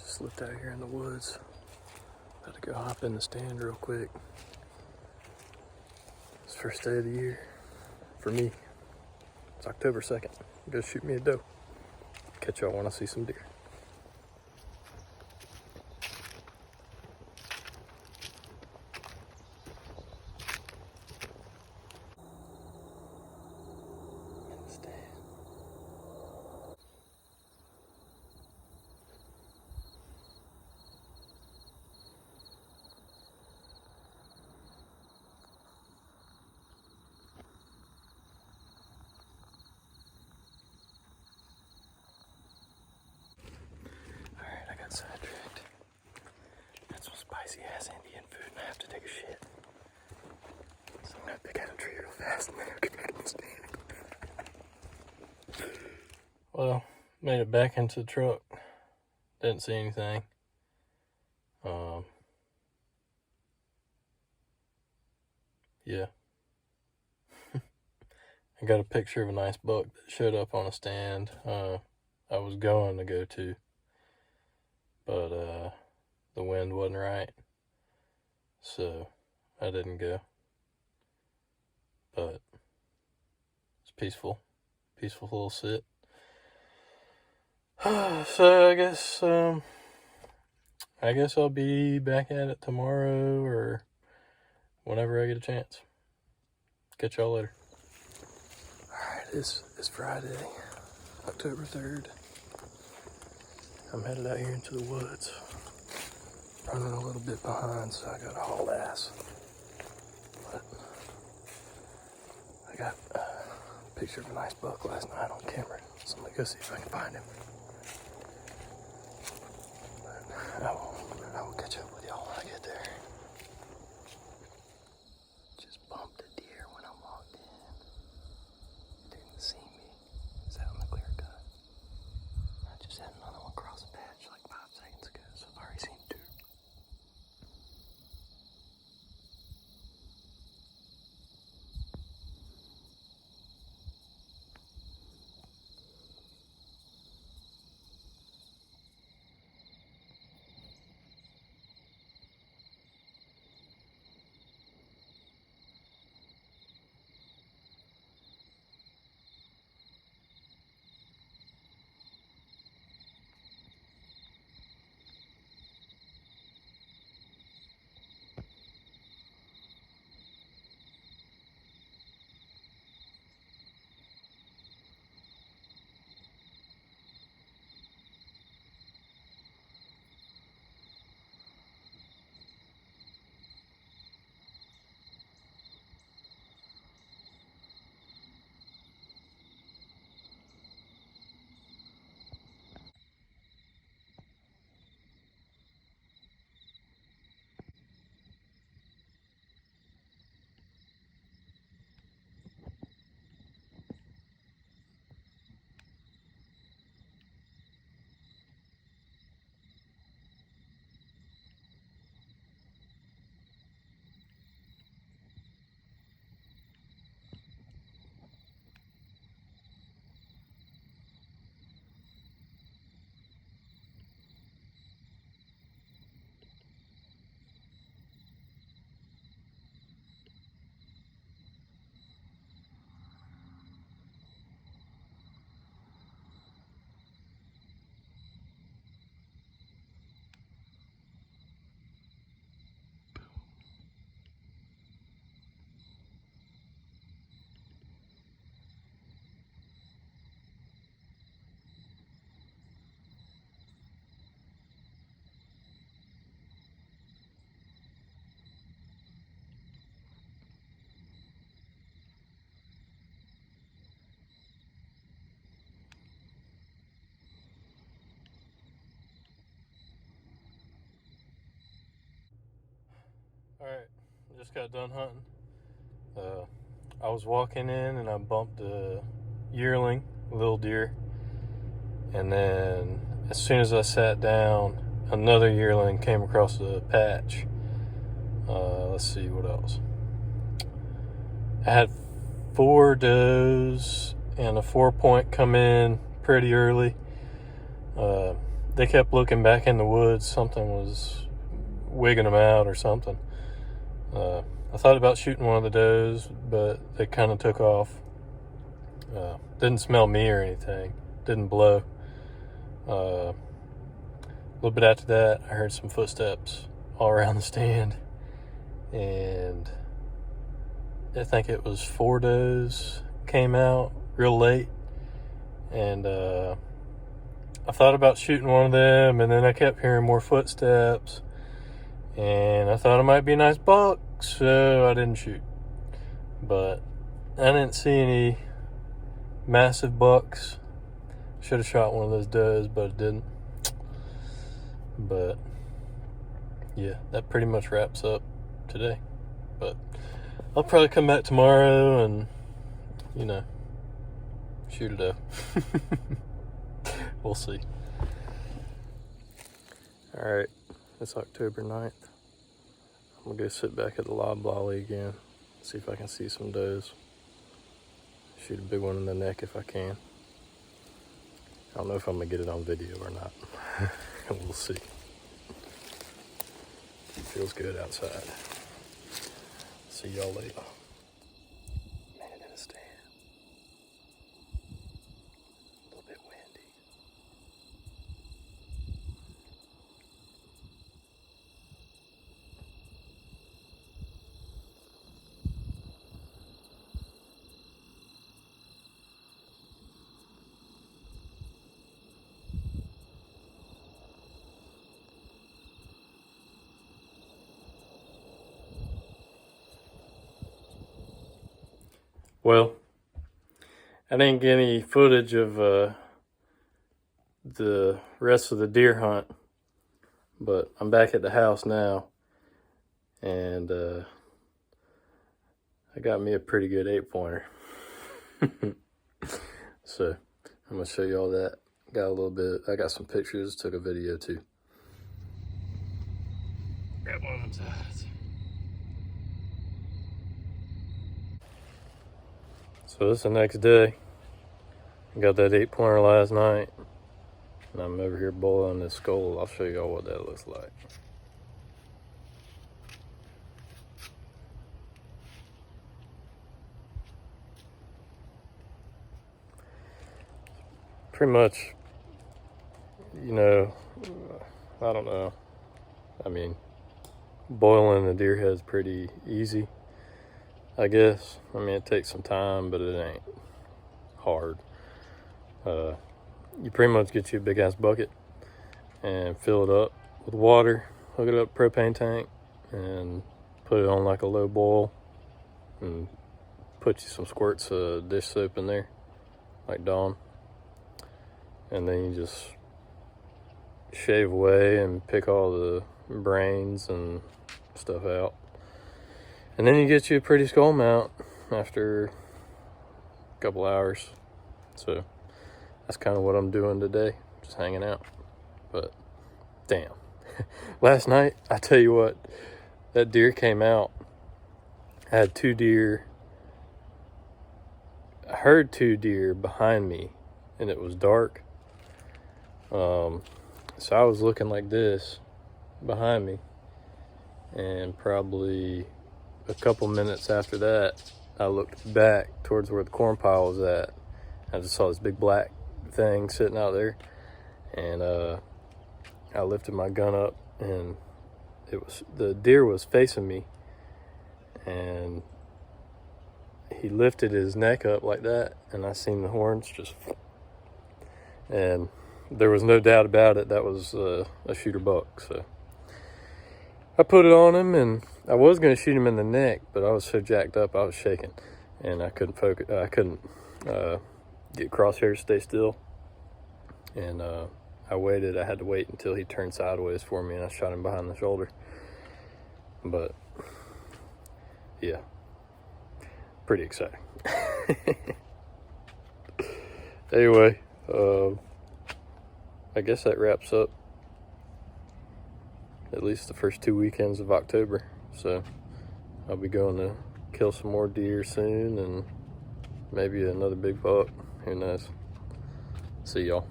Slipped out here in the woods. About to go hop in the stand real quick. It's the first day of the year for me. It's October 2nd. Go shoot me a doe. Catch y'all when I see some deer. In the stand. Alright, I got sidetracked. Got some spicy ass Indian food and I have to take a shit. So I'm gonna pick out a tree real fast and then I'll get back in the stand. Well, made it back into the truck. Didn't see anything. Yeah. I got a picture of a nice buck that showed up on a stand I was going to go to, but the wind wasn't right, so I didn't go. But it's peaceful little sit. So I guess I'll be back at it tomorrow or whenever I get a chance. Catch y'all later. Alright, it's Friday, October 3rd. I'm headed out here into the woods. Running a little bit behind, so I gotta haul ass. But I got a picture of a nice buck last night on camera, so I'm gonna go see if I can find him. But I will catch up with y'all when I get there. Just bumped a deer when I walked in. Didn't see me. Is that on the clear cut? I just had another one cross the patch like 5 seconds ago, so I've already seen 2. Alright, just got done hunting. I was walking in and I bumped a yearling, a little deer. And then as soon as I sat down, another yearling came across the patch. Let's see what else. I had 4 does and a 4-point come in pretty early. they kept looking back in the woods. Something was wigging them out or something. I thought about shooting one of the does, but they kind of took off. Didn't smell me or anything. Didn't blow. A little bit after that, I heard some footsteps all around the stand, and I think it was 4 does came out real late, and I thought about shooting one of them, and then I kept hearing more footsteps, and I thought it might be a nice buck, so I didn't shoot. But I didn't see any massive bucks. Should have shot one of those does, but it didn't. But yeah, that pretty much wraps up today. But I'll probably come back tomorrow and, shoot a doe. We'll see. Alright, it's October 9th. I'm gonna go sit back at the lob lolly again, see if I can see some does. Shoot a big one in the neck if I can. I don't know if I'm gonna get it on video or not. We'll see. It feels good outside. See y'all later. Man in a stand. A little bit windy. Well, I didn't get any footage of the rest of the deer hunt, but I'm back at the house now, and I got me a pretty good 8-pointer. So I'm gonna show you all that. Got a little bit, I got some pictures, took a video too. Grab one of them sides. So this is the next day. Got that 8-pointer last night, and I'm over here boiling this skull. I'll show y'all what that looks like. Pretty much, I don't know. I mean, boiling a deer head's pretty easy, I guess. I mean, it takes some time, but it ain't hard. You pretty much get you a big ass bucket and fill it up with water, hook it up propane tank, and put it on like a low boil, and put you some squirts of dish soap in there, like Dawn. And then you just shave away and pick all the brains and stuff out. And then you get you a pretty skull mount after a couple hours. So that's kind of what I'm doing today, just hanging out. But damn, last night, I tell you what, that deer came out. I had 2 deer. I heard 2 deer behind me, and it was dark. So I was looking like this behind me, and probably a couple minutes after that, I looked back towards where the corn pile was at. I just saw this big black thing sitting out there, and I lifted my gun up, and the deer was facing me, and he lifted his neck up like that, and I seen the horns just, and there was no doubt about it, that was a shooter buck. So I put it on him, and I was going to shoot him in the neck, but I was so jacked up, I was shaking, and I couldn't focus. I couldn't get crosshairs stay still, and I waited. I had to wait until he turned sideways for me, and I shot him behind the shoulder. But yeah, pretty exciting. Anyway, I guess that wraps up at least the first 2 weekends of October. So I'll be going to kill some more deer soon, and maybe another big buck. Who knows? See y'all.